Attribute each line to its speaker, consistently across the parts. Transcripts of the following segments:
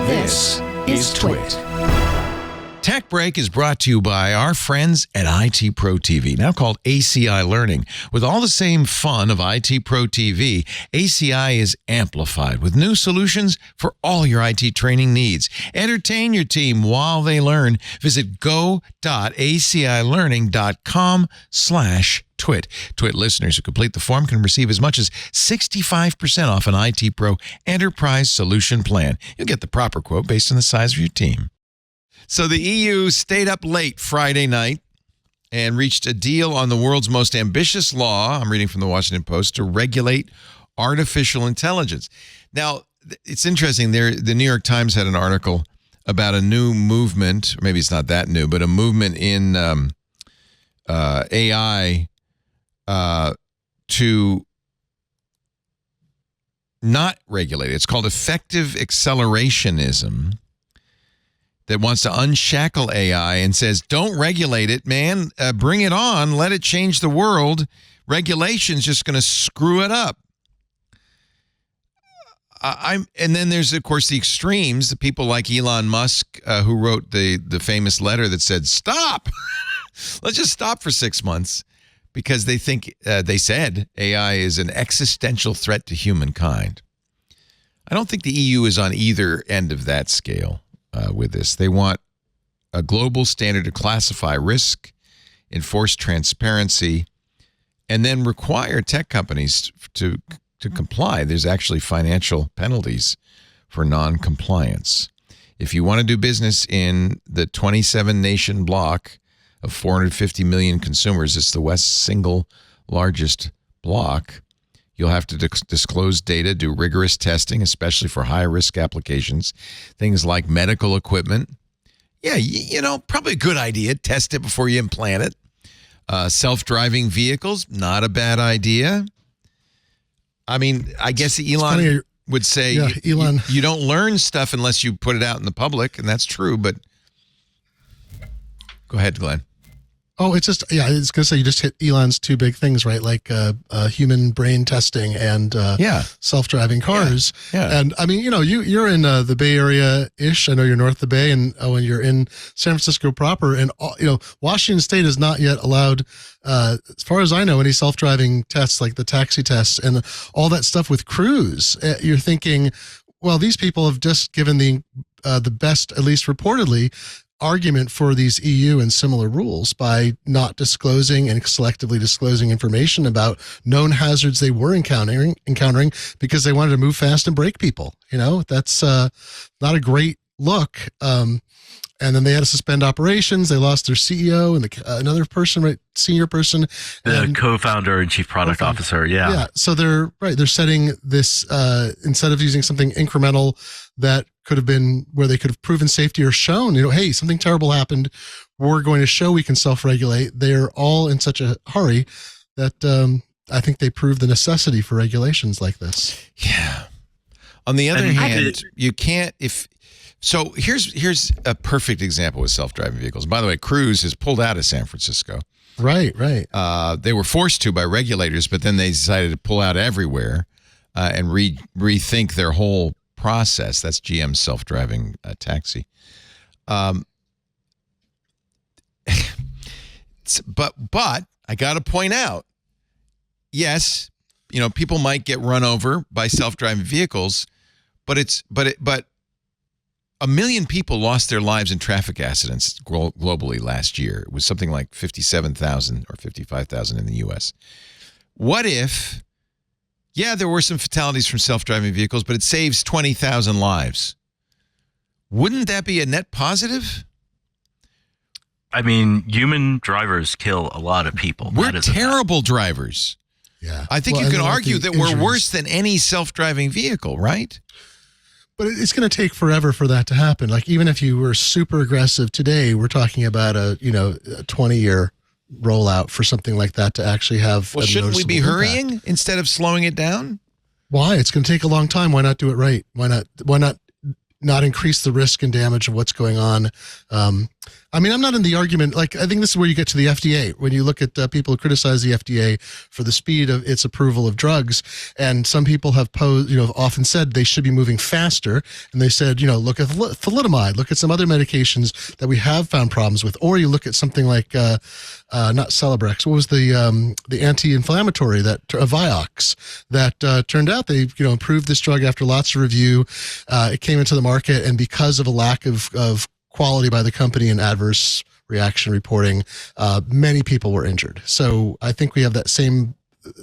Speaker 1: This is TWiT.
Speaker 2: Tech Break is brought to you by our friends at IT Pro TV, now called ACI Learning. With all the same fun of IT Pro TV, ACI is amplified with new solutions for all your IT training needs. Entertain your team while they learn. Visit go.acilearning.com/TWiT. TWiT listeners who complete the form can receive as much as 65% off an IT Pro Enterprise Solution Plan. You'll get the proper quote based on the size of your team. So the EU stayed up late Friday night and reached a deal on the world's most ambitious law, I'm reading from the Washington Post, to regulate artificial intelligence. Now, it's interesting. The New York Times had an article about a new movement, or maybe it's not that new, but a movement in AI to not regulate it. It's called effective accelerationism, that wants to unshackle AI and says, don't regulate it, man. Bring it on. Let it change the world. Regulation's just going to screw it up. And then there's, of course, the extremes, the people like Elon Musk, who wrote the famous letter that said, stop. Let's just stop for 6 months, because they think, they said, AI is an existential threat to humankind. I don't think the EU is on either end of that scale. With this, they want a global standard to classify risk, enforce transparency, and then require tech companies to comply. There's actually financial penalties for non-compliance. If you want to do business in the 27-nation bloc of 450 million consumers, it's the West's single largest bloc. You'll have to disclose data, do rigorous testing, especially for high-risk applications, things like medical equipment. Yeah, probably a good idea. Test it before you implant it. Self-driving vehicles, not a bad idea. I mean, I guess Elon would say, Elon, you don't learn stuff unless you put it out in the public, and that's true, but go ahead, Glenn.
Speaker 3: Oh, it's just, I was going to say, you just hit Elon's two big things, right? Like human brain testing and self-driving cars.
Speaker 2: Yeah.
Speaker 3: And I mean, you're in the Bay Area-ish. I know you're north of the Bay, and when you're in San Francisco proper, and Washington State is not yet allowed, as far as I know, any self-driving tests like the taxi tests and all that stuff with Cruise. You're thinking, well, these people have just given the best, at least reportedly, argument for these EU and similar rules by not disclosing and selectively disclosing information about known hazards they were encountering because they wanted to move fast and break people. That's not a great look. And then they had to suspend operations. They lost their CEO and another person, right, senior person,
Speaker 4: the co-founder and chief product officer. Yeah.
Speaker 3: So they're setting this instead of using something incremental that could have been where they could have proven safety or shown, hey, something terrible happened. We're going to show we can self-regulate. They're all in such a hurry that I think they prove the necessity for regulations like this.
Speaker 2: Yeah. On the other hand, you can't So here's a perfect example with self-driving vehicles. By the way, Cruise has pulled out of San Francisco.
Speaker 3: Right.
Speaker 2: They were forced to by regulators, but then they decided to pull out everywhere and rethink their whole process. That's GM's self-driving taxi. But I got to point out, yes, people might get run over by self-driving vehicles, but 1 million people lost their lives in traffic accidents globally last year. It was something like 57,000 or 55,000 in the U.S. What if, there were some fatalities from self-driving vehicles, but it saves 20,000 lives? Wouldn't that be a net positive?
Speaker 4: I mean, human drivers kill a lot of people.
Speaker 2: We're terrible drivers.
Speaker 3: Yeah.
Speaker 2: I think you can argue that we're worse than any self-driving vehicle, right?
Speaker 3: But it's going to take forever for that to happen. Like, even if you were super aggressive today, we're talking about a 20-year rollout for something like that to actually have.
Speaker 2: Well, shouldn't we be hurrying instead of slowing it down?
Speaker 3: Why? It's going to take a long time. Why not do it right? Why not increase the risk and damage of what's going on I mean, I'm not in the argument. Like, I think this is where you get to the FDA. When you look at people who criticize the FDA for the speed of its approval of drugs, and some people have often said they should be moving faster. And they said, look at thalidomide, look at some other medications that we have found problems with. Or you look at something like, not Celebrex, what was the anti-inflammatory, that Vioxx, that turned out they, improved this drug after lots of review. It came into the market, and because of a lack of quality by the company and adverse reaction reporting, many people were injured. So I think we have that same,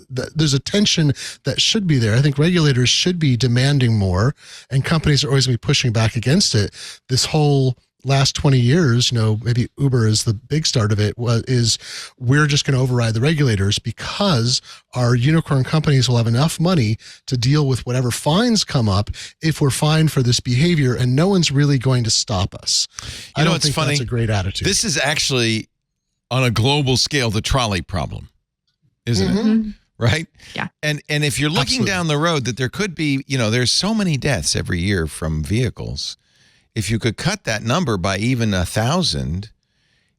Speaker 3: there's a tension that should be there. I think regulators should be demanding more, and companies are always going to be pushing back against it. This whole last 20 years, maybe Uber is the big start of it, is we're just going to override the regulators because our unicorn companies will have enough money to deal with whatever fines come up if we're fined for this behavior, and no one's really going to stop us. I don't think that's a great attitude.
Speaker 2: This is actually, on a global scale, the trolley problem, isn't it? Right?
Speaker 5: Yeah.
Speaker 2: And if you're looking down the road, that there could be, there's so many deaths every year from vehicles. If you could cut that number by even 1,000,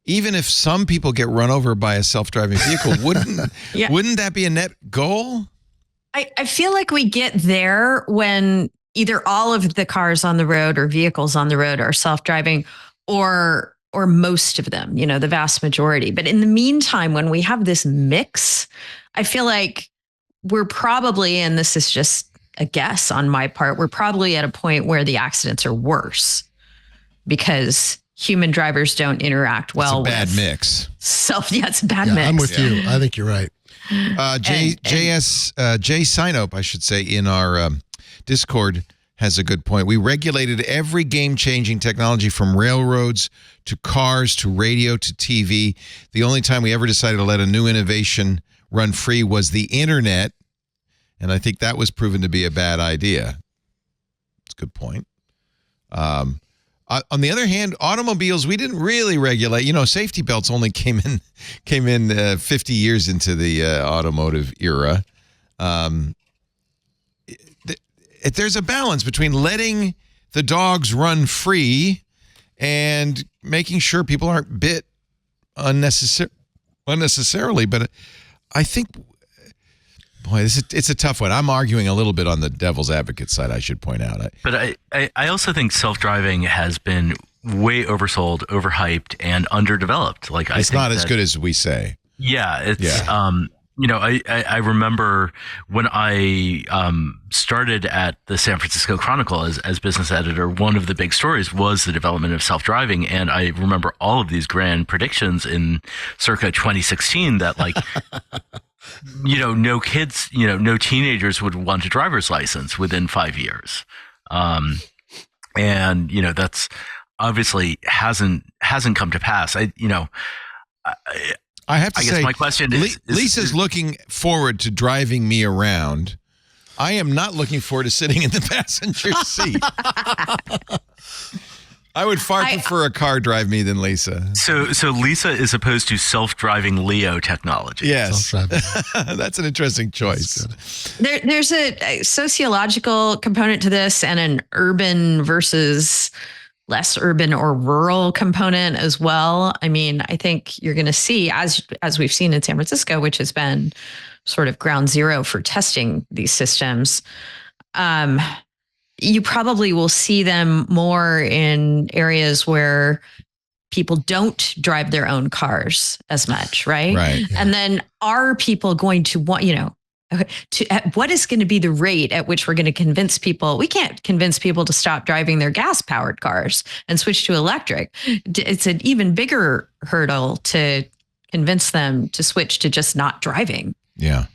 Speaker 2: even if some people get run over by a self-driving vehicle, wouldn't that be a net goal?
Speaker 5: I feel like we get there when either all of the cars on the road or vehicles on the road are self-driving, or most of them, the vast majority. But in the meantime, when we have this mix, I feel like we're probably, and this is just a guess on my part, we're probably at a point where the accidents are worse because human drivers don't interact well with.
Speaker 2: It's a bad mix.
Speaker 5: It's a bad mix.
Speaker 3: I'm with you. I think you're right.
Speaker 2: Jay Sinope, I should say, in our Discord has a good point. We regulated every game-changing technology from railroads to cars to radio to TV. The only time we ever decided to let a new innovation run free was the internet. And I think that was proven to be a bad idea. It's a good point. On the other hand, automobiles, we didn't really regulate. Safety belts only came in 50 years into the automotive era. There's a balance between letting the dogs run free and making sure people aren't bit unnecessarily. But I think... Boy, it's a tough one. I'm arguing a little bit on the devil's advocate side, I should point out.
Speaker 4: But I also think self-driving has been way oversold, overhyped, and underdeveloped.
Speaker 2: It's not as good as we say.
Speaker 4: Yeah, I remember when I started at the San Francisco Chronicle as business editor, one of the big stories was the development of self-driving. And I remember all of these grand predictions in circa 2016 that no kids, no teenagers would want a driver's license within 5 years. That's obviously hasn't come to pass. I have to say, my question is,
Speaker 2: Lisa's looking forward to driving me around. I am not looking forward to sitting in the passenger seat. I would far prefer a car drive me than Lisa.
Speaker 4: So Lisa is opposed to self-driving Leo technology.
Speaker 2: Yes. That's an interesting choice.
Speaker 5: There's a sociological component to this, and an urban versus less urban or rural component as well. I mean, I think you're going to see, as we've seen in San Francisco, which has been sort of ground zero for testing these systems, you probably will see them more in areas where people don't drive their own cars as much, right?
Speaker 2: Right.
Speaker 5: Yeah. And then are people going to want, what is going to be the rate at which we're going to convince people? We can't convince people to stop driving their gas-powered cars and switch to electric. It's an even bigger hurdle to convince them to switch to just not driving.
Speaker 2: Yeah.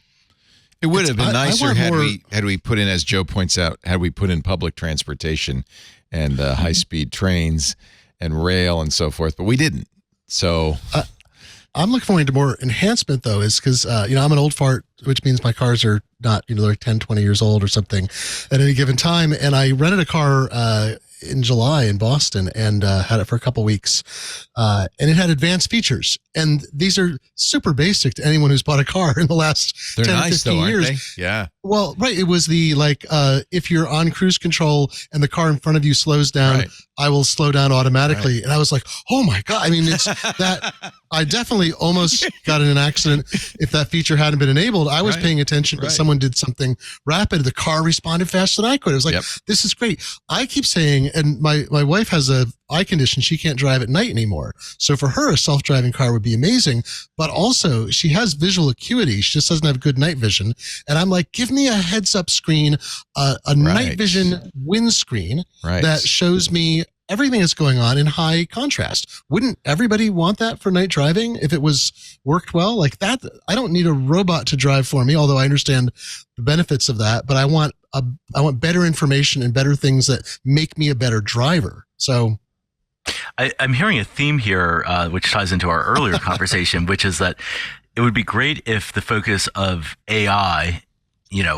Speaker 2: It would have been nicer had we put in, as Joe points out, had we put in public transportation and high-speed trains and rail and so forth, but we didn't. So
Speaker 3: I'm looking forward to more enhancement, though, is because, I'm an old fart, which means my cars are not, they're 10, 20 years old or something at any given time. And I rented a car in July in Boston and had it for a couple weeks. And it had advanced features. And these are super basic to anyone who's bought a car in the last 10
Speaker 2: nice,
Speaker 3: 15
Speaker 2: though,
Speaker 3: years.
Speaker 2: aren't they? Yeah.
Speaker 3: Well, right. It was the if you're on cruise control and the car in front of you slows down,
Speaker 2: Right.
Speaker 3: I will slow down automatically.
Speaker 2: Right.
Speaker 3: And I was like, oh my God. I mean, it's that I definitely almost got in an accident if that feature hadn't been enabled. I was
Speaker 2: Right.
Speaker 3: paying attention, but
Speaker 2: Right.
Speaker 3: someone did something rapid. The car responded faster than I could. It was like,
Speaker 2: Yep.
Speaker 3: this is great. I keep saying, and my wife has a eye condition. She can't drive at night anymore. So for her, a self-driving car would be amazing. But also she has visual acuity. She just doesn't have good night vision. And I'm like, give me a heads up screen, a night vision windscreen
Speaker 2: Right.
Speaker 3: that shows me everything that's going on in high contrast. Wouldn't everybody want that for night driving if it was worked well like that? I don't need a robot to drive for me, although I understand the benefits of that, but I want better information and better things that make me a better driver. So
Speaker 4: I'm hearing a theme here, which ties into our earlier conversation, which is that it would be great if the focus of AI,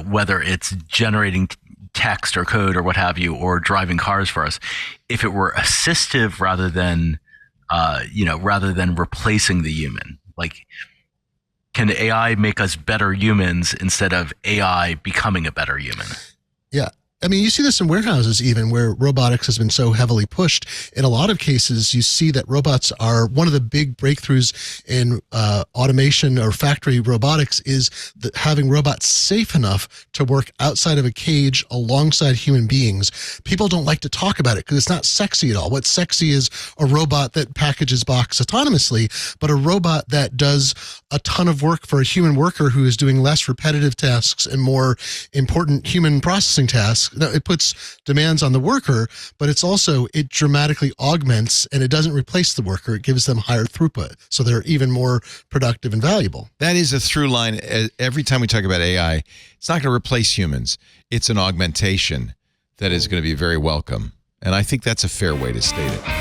Speaker 4: whether it's generating text or code or what have you, or driving cars for us, if it were assistive rather than replacing the human. Like, can AI make us better humans instead of AI becoming a better human?
Speaker 3: yeah. I mean, you see this in warehouses even where robotics has been so heavily pushed. In a lot of cases, you see that robots are one of the big breakthroughs in automation or factory robotics is having robots safe enough to work outside of a cage alongside human beings. People don't like to talk about it because it's not sexy at all. What's sexy is a robot that packages box autonomously, but a robot that does a ton of work for a human worker who is doing less repetitive tasks and more important human processing tasks. Now, it puts demands on the worker, but it dramatically augments and it doesn't replace the worker. It gives them higher throughput. So they're even more productive and valuable.
Speaker 2: That is a through line. Every time we talk about AI, it's not going to replace humans. It's an augmentation that is going to be very welcome. And I think that's a fair way to state it.